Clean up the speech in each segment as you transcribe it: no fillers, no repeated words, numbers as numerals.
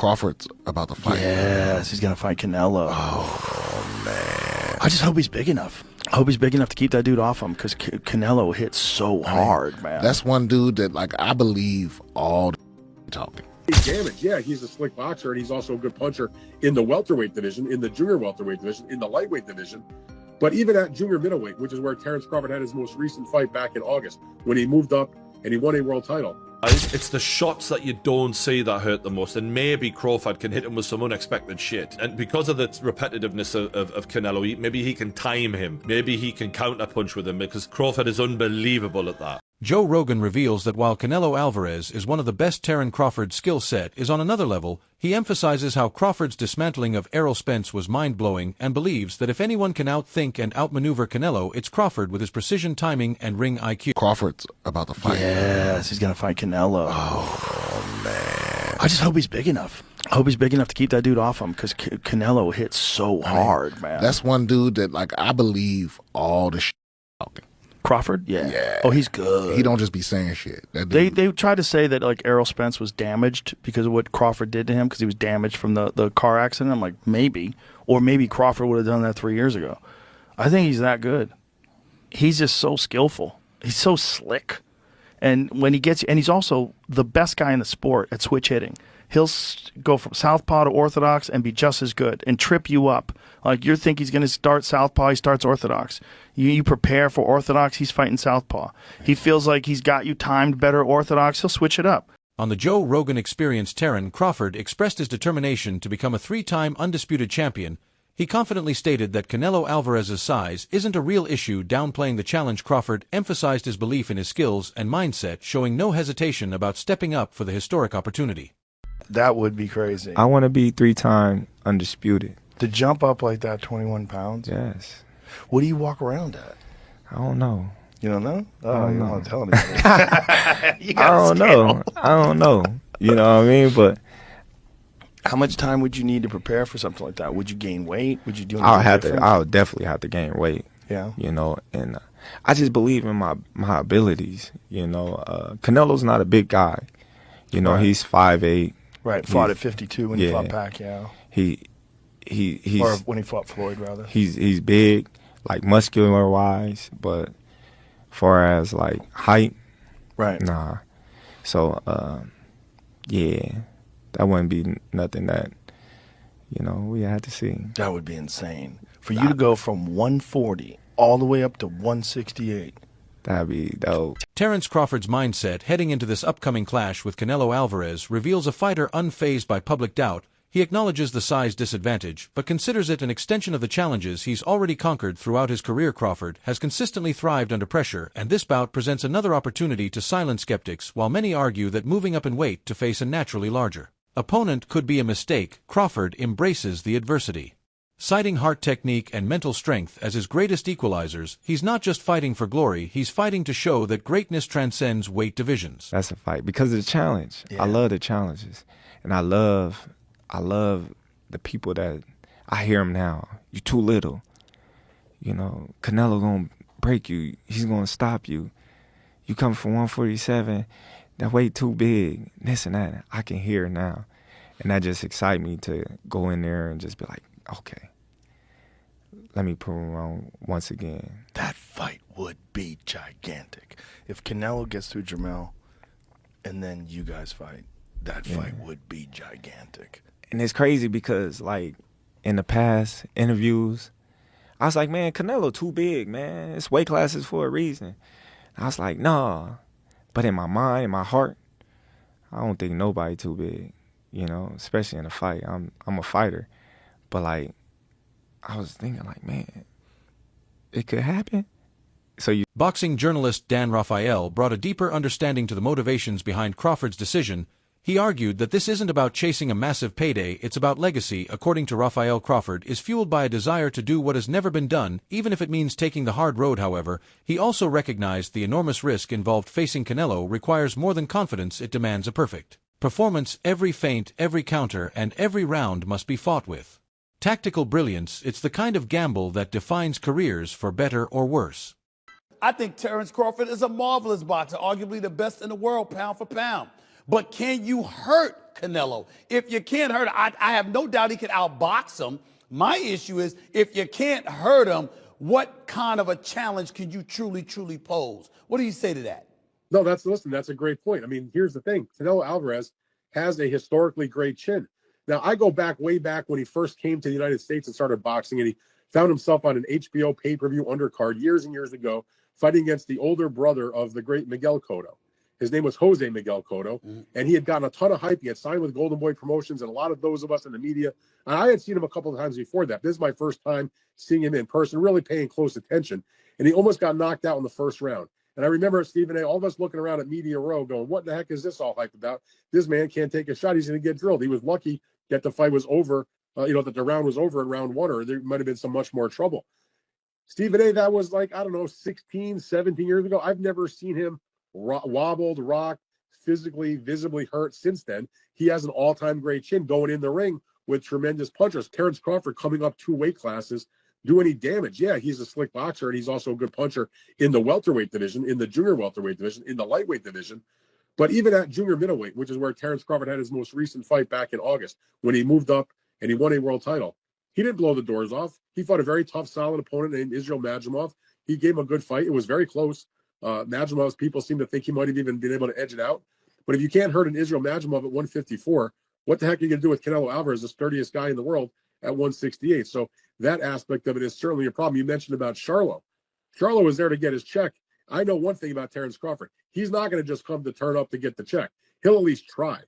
Crawford's about to fight. Yes, he's going to fight Canelo. Oh, man. I just hope he's big enough. I hope he's big enough to keep that dude off him because Canelo hits so hard, man. That's one dude that, like, I believe all the talking. He's damaged. Yeah, he's a slick boxer, and he's also a good puncher in the welterweight division, in the junior welterweight division, in the lightweight division. But even at junior middleweight, which is where Terence Crawford had his most recent fight back in August, when he moved up and he won a world title. It's the shots that you don't see that hurt the most, and maybe Crawford can hit him with some unexpected shit. And because of the repetitiveness of Canelo, maybe he can time him. Maybe he can counterpunch with him, because Crawford is unbelievable at that. Joe Rogan reveals that while Canelo Alvarez is one of the best, Terence Crawford's skill set is on another level. He emphasizes how Crawford's dismantling of Errol Spence was mind-blowing and believes that if anyone can outthink and outmaneuver Canelo, it's Crawford with his precision timing and ring IQ. Crawford's about to fight. Yes, he's going to fight Canelo. Oh, man. I just hope he's big enough. I hope he's big enough to keep that dude off him because Canelo hits so hard, man. That's one dude that, like, I believe all the talking. Crawford? Yeah. Oh, he's good. He don't just be saying shit. They tried to say that, like, Errol Spence was damaged because of what Crawford did to him because he was damaged from the car accident. I'm like, maybe. Or maybe Crawford would have done that 3 years ago. I think he's that good. He's just so skillful. He's so slick. And when he gets, and he's also the best guy in the sport at switch hitting. He'll go from southpaw to orthodox and be just as good and trip you up. Like, you think he's going to start southpaw, he starts orthodox. You prepare for orthodox, he's fighting southpaw. He feels like he's got you timed better orthodox, he'll switch it up. On the Joe Rogan Experience, Terence Crawford expressed his determination to become a three-time undisputed champion. He confidently stated that Canelo Alvarez's size isn't a real issue, downplaying the challenge. Crawford emphasized his belief in his skills and mindset, showing no hesitation about stepping up for the historic opportunity. That would be crazy. I want to be three-time undisputed. To jump up like that, 21 pounds? Yes. What do you walk around at? I don't know. You don't know? Oh, you don't want to tell anybody. I don't know. I don't know. You know what I mean? But how much time would you need to prepare for something like that? Would you gain weight? Would you do anything different? I would definitely have to gain weight. Yeah. You know, and I just believe in my abilities. You know, Canelo's not a big guy. You know, he's 5'8". Right. Fought at 52 when he fought Pacquiao. He's or when he fought Floyd, rather. He's big, like muscular wise, but far as like height, right? Nah. So yeah, that wouldn't be nothing that, you know, we had to see. That would be insane for you to go from 140 all the way up to 168. That'd be dope. Terence Crawford's mindset heading into this upcoming clash with Canelo Alvarez reveals a fighter unfazed by public doubt. He acknowledges the size disadvantage, but considers it an extension of the challenges he's already conquered throughout his career. Crawford has consistently thrived under pressure, and this bout presents another opportunity to silence skeptics. While many argue that moving up in weight to face a naturally larger opponent could be a mistake, Crawford embraces the adversity. Citing heart technique and mental strength as his greatest equalizers, he's not just fighting for glory, he's fighting to show that greatness transcends weight divisions. That's a fight because of the challenge. Yeah. I love the challenges, and I love the people that I hear them now. You're too little. You know, Canelo gonna break you. He's gonna stop you. You come from 147, that weight too big. This and that. I can hear now, and that just excites me to go in there and just be like, okay, let me prove him wrong once again. That fight would be gigantic. If Canelo gets through Jamel and then you guys fight, that fight would be gigantic. And it's crazy because, like, in the past interviews, I was like, man, Canelo too big, man. It's weight classes for a reason. I was like, nah. But in my mind, in my heart, I don't think nobody too big, you know, especially in a fight. I'm a fighter. But, like, I was thinking, like, man, it could happen. Boxing journalist Dan Raphael brought a deeper understanding to the motivations behind Crawford's decision. He argued that this isn't about chasing a massive payday, it's about legacy. According to Raphael, Crawford is fueled by a desire to do what has never been done, even if it means taking the hard road. However, he also recognized the enormous risk involved. Facing Canelo requires more than confidence, it demands a perfect performance. Every feint, every counter, and every round must be fought with tactical brilliance. It's the kind of gamble that defines careers for better or worse. I think Terence Crawford is a marvelous boxer, arguably the best in the world, pound for pound. But can you hurt Canelo. If you can't hurt him, I have no doubt he could outbox him. My issue is if you can't hurt him, what kind of a challenge can you truly pose? What do you say to that? No, that's a great point. I mean, here's the thing. Canelo Alvarez has a historically great chin. Now, I go back way back when he first came to the United States and started boxing, and he found himself on an HBO pay-per-view undercard years and years ago, fighting against the older brother of the great Miguel Cotto. His name was Jose Miguel Cotto, and he had gotten a ton of hype. He had signed with Golden Boy Promotions, and a lot of those of us in the media. And I had seen him a couple of times before that. This is my first time seeing him in person, really paying close attention. And he almost got knocked out in the first round. And I remember Stephen A., all of us looking around at Media Row going, what the heck is this all hype about? This man can't take a shot. He's going to get drilled. He was lucky that the fight was over, that the round was over in round one, or there might have been some much more trouble. Stephen A., that was like, I don't know, 16, 17 years ago. I've never seen him wobbled, rocked, physically, visibly hurt since then. He has an all-time great chin going in the ring with tremendous punchers. Terence Crawford coming up 2 weight classes. Do any damage? Yeah, he's a slick boxer, and he's also a good puncher in the welterweight division, in the junior welterweight division, in the lightweight division. But even at junior middleweight, which is where Terence Crawford had his most recent fight back in August, when he moved up and he won a world title, he didn't blow the doors off. He fought a very tough, solid opponent named Israel Madrimov. He gave him a good fight. It was very close. Madrimov's people seem to think he might have even been able to edge it out. But if you can't hurt an Israel Madrimov at 154, what the heck are you going to do with Canelo Alvarez, the sturdiest guy in the world, at 168? So that aspect of it is certainly a problem. You mentioned about Charlo. Charlo was there to get his check. I know one thing about Terence Crawford. He's not going to just come to turn up to get the check. He'll at least try.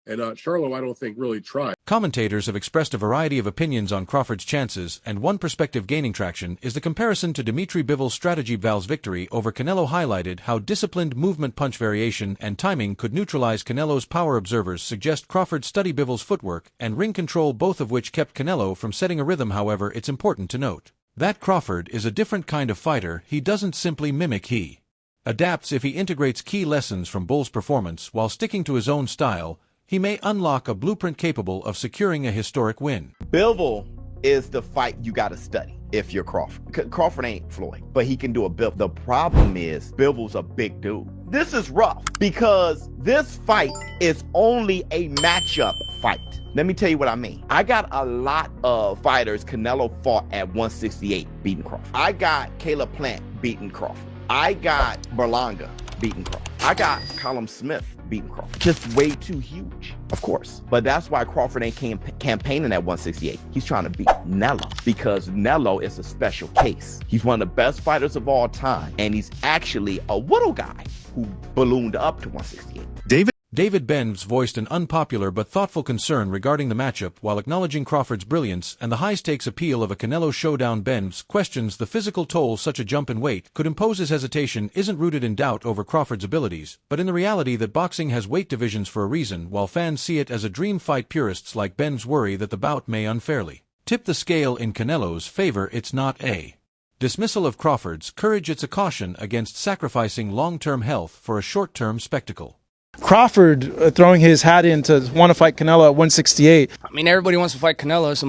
And Charlo, I don't think, really tried. Commentators have expressed a variety of opinions on Crawford's chances, and one perspective gaining traction is the comparison to Dimitri Bivol's strategy Val's victory over Canelo highlighted how disciplined movement punch variation and timing could neutralize Canelo's power. Observers suggest Crawford study Bivol's footwork and ring control, both of which kept Canelo from setting a rhythm. However, it's important to note that Crawford is a different kind of fighter. He doesn't simply mimic, he adapts. If he integrates key lessons from Bull's performance while sticking to his own style, he may unlock a blueprint capable of securing a historic win. Bivol is the fight you got to study if you're Crawford. Crawford ain't Floyd, but he can do a Bivol. The problem is Bivol's a big dude. This is rough because this fight is only a matchup fight. Let me tell you what I mean. I got a lot of fighters Canelo fought at 168 beating Crawford. I got Caleb Plant beating Crawford. I got Berlanga beating Crawford. I got Callum Smith beating Crawford. Just way too huge, of course. But that's why Crawford ain't campaigning at 168. He's trying to beat Nello because Nello is a special case. He's one of the best fighters of all time, and he's actually a little guy who ballooned up to 168. David Benz voiced an unpopular but thoughtful concern regarding the matchup while acknowledging Crawford's brilliance and the high-stakes appeal of a Canelo showdown. Benz questions the physical toll such a jump in weight could impose. His hesitation isn't rooted in doubt over Crawford's abilities, but in the reality that boxing has weight divisions for a reason. While fans see it as a dream fight, purists like Benz worry that the bout may unfairly tip the scale in Canelo's favor. It's not a dismissal of Crawford's courage, it's a caution against sacrificing long-term health for a short-term spectacle. Crawford throwing his hat in to want to fight Canelo at 168. I mean, everybody wants to fight Canelo. It's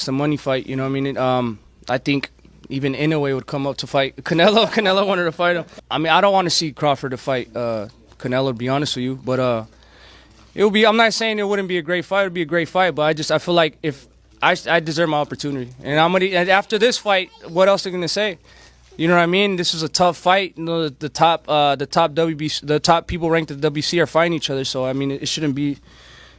a money fight. You know what I mean? I think even Inoue would come up to fight Canelo. Canelo wanted to fight him. I mean, I don't want to see Crawford to fight Canelo, to be honest with you. But it would be. I'm not saying it wouldn't be a great fight. It would be a great fight. But I feel like if I deserve my opportunity, and and after this fight, what else are you gonna say? You know what I mean? This is a tough fight. You know, the top WBC, the top people ranked at the WBC are fighting each other. So I mean, it should be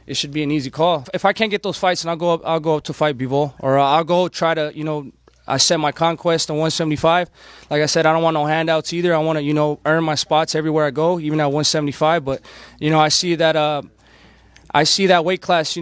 an easy call. If I can't get those fights, then I'll go up to fight Bivol, or I'll go try to I set my conquest on 175. Like I said, I don't want no handouts either. I want to earn my spots everywhere I go, even at 175. But I see that weight class.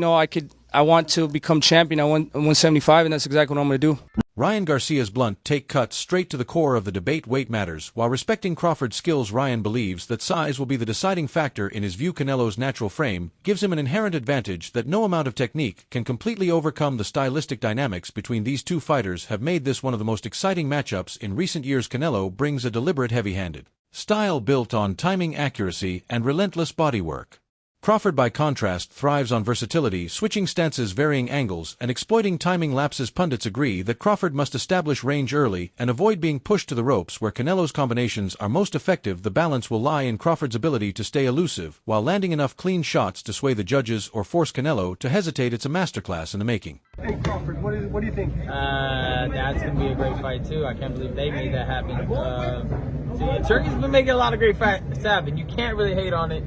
I want to become champion at 175, and that's exactly what I'm going to do. Ryan Garcia's blunt take cuts straight to the core of the debate. Weight matters. While respecting Crawford's skills, Ryan believes that size will be the deciding factor. In his view, Canelo's natural frame gives him an inherent advantage that no amount of technique can completely overcome. The stylistic dynamics between these two fighters have made this one of the most exciting matchups in recent years. Canelo brings a deliberate, heavy-handed style built on timing, accuracy, and relentless bodywork. Crawford, by contrast, thrives on versatility, switching stances, varying angles, and exploiting timing lapses. Pundits agree that Crawford must establish range early and avoid being pushed to the ropes. Where Canelo's combinations are most effective, the balance will lie in Crawford's ability to stay elusive while landing enough clean shots to sway the judges or force Canelo to hesitate. It's a masterclass in the making. Hey Crawford, what do you think? That's going to be a great fight too. I can't believe they made that happen. Turkey's been making a lot of great fights happen. You can't really hate on it.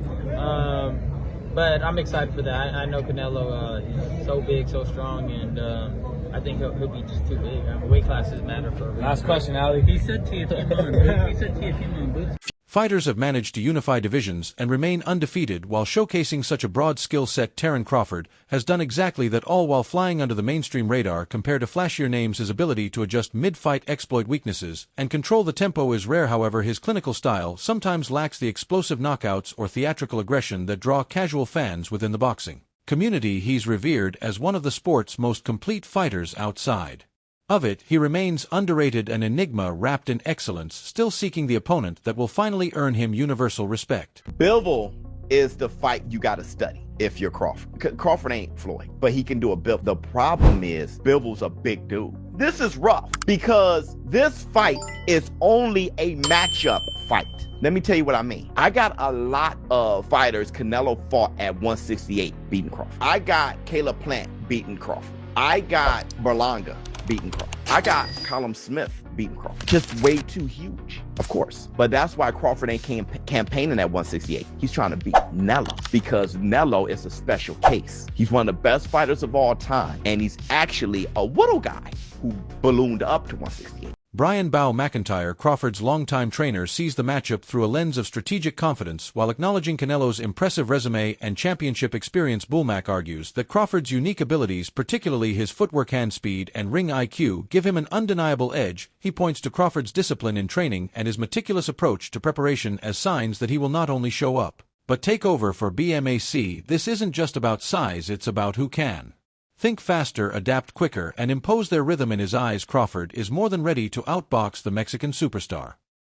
But I'm excited for that. I know Canelo, he's so big, so strong, and I think he'll be just too big. Weight classes matter for a reason. Last question, Ali. He said TFM on. Fighters have managed to unify divisions and remain undefeated while showcasing such a broad skill set. Terence Crawford has done exactly that, all while flying under the mainstream radar. Compared to flashier names, his ability to adjust mid-fight, exploit weaknesses, and control the tempo is rare. However, his clinical style sometimes lacks the explosive knockouts or theatrical aggression that draw casual fans within the boxing community. He's revered as one of the sport's most complete fighters. Outside of it, he remains underrated, an enigma wrapped in excellence, still seeking the opponent that will finally earn him universal respect. Bivol is the fight you got to study if you're Crawford. Crawford ain't Floyd, but he can do a Bivol. The problem is Bivol's a big dude. This is rough because this fight is only a matchup fight. Let me tell you what I mean. I got a lot of fighters Canelo fought at 168 beating Crawford. I got Caleb Plant beating Crawford. I got Berlanga beating Crawford. I got Callum Smith beating Crawford. Just way too huge, of course. But that's why Crawford ain't campaigning at 168. He's trying to beat Canelo because Canelo is a special case. He's one of the best fighters of all time, and he's actually a little guy who ballooned up to 168. Brian Bow McIntyre, Crawford's longtime trainer, sees the matchup through a lens of strategic confidence while acknowledging Canelo's impressive resume and championship experience. Bullmack argues that Crawford's unique abilities, particularly his footwork, hand speed, and ring IQ, give him an undeniable edge. He points to Crawford's discipline in training and his meticulous approach to preparation as signs that he will not only show up, but take over for BMAC. This isn't just about size, it's about who can think faster, adapt quicker, and impose their rhythm. In his eyes, Crawford is more than ready to outbox the Mexican superstar.